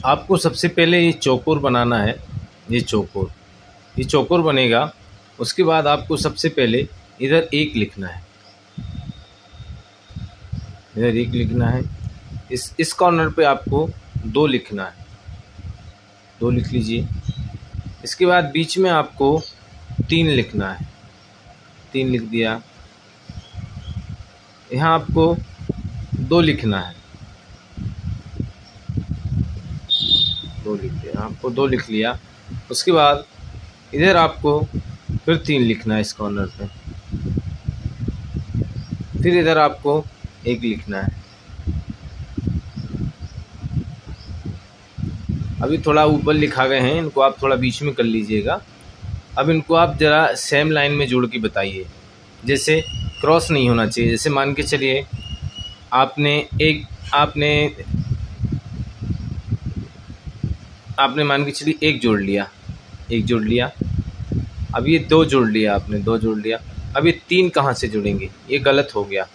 आपको सबसे पहले ये चौकोर बनाना है। ये चौकोर बनेगा। उसके बाद आपको सबसे पहले इधर 1 लिखना है, इधर 1 लिखना है। इस कॉर्नर पे आपको 2 लिखना है, 2 लिख लीजिए। इसके बाद बीच में आपको 3 लिखना है, 3 लिख दिया। यहाँ आपको 2 लिखना है, 2 लिख दिया, आपको 2 लिख लिया। उसके बाद इधर आपको फिर 3 लिखना है इस कॉर्नर पे, फिर इधर आपको 1 लिखना है। अभी थोड़ा ऊपर लिखा गए हैं, इनको आप थोड़ा बीच में कर लीजिएगा। अब इनको आप ज़रा सेम लाइन में जोड़ के बताइए, जैसे क्रॉस नहीं होना चाहिए। जैसे मान के चलिए आपने मान के चलिए 1 जोड़ लिया, 1 जोड़ लिया। अब ये 2 जोड़ लिया, आपने 2 जोड़ लिया। अब ये 3 कहाँ से जुड़ेंगे? ये गलत हो गया।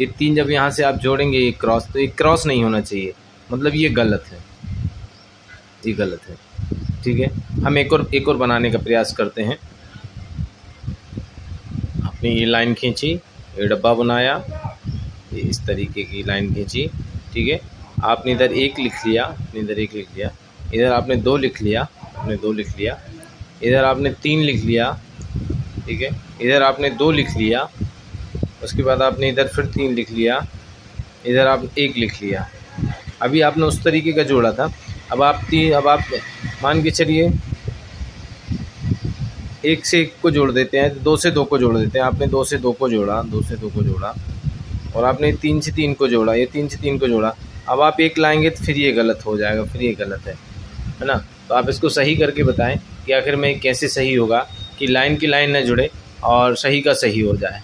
ये 3 जब यहाँ से आप जोड़ेंगे ये क्रॉस, तो ये क्रॉस नहीं होना चाहिए, मतलब ये गलत है, ये गलत है। ठीक है, हम एक और बनाने का प्रयास करते हैं। आपने ये लाइन खींची, ये डब्बा बनाया, ये इस तरीके की लाइन खींची। ठीक है, आपने इधर 1 लिख लिया, इधर 1 लिख लिया, इधर आपने 2 लिख लिया, आपने 2 लिख लिया, इधर आपने 3 लिख लिया। ठीक है, इधर आपने 2 लिख लिया। उसके बाद आपने इधर फिर 3 लिख लिया, इधर आप 1 लिख लिया। अभी आपने उस तरीके का जोड़ा था। अब आप मान के चलिए 1 से 1 को जोड़ देते हैं, 2 से 2 को जोड़ देते हैं। आपने 2 से 2 को जोड़ा, 2 से 2 को जोड़ा, और आपने 3 से 3 को जोड़ा, ये 3 से 3 को जोड़ा। अब आप 1 लाएंगे तो फिर ये गलत हो जाएगा, फिर ये गलत है ना। तो आप इसको सही करके बताएं कि आखिर में कैसे सही होगा कि लाइन की लाइन न जुड़े और सही का सही हो जाए।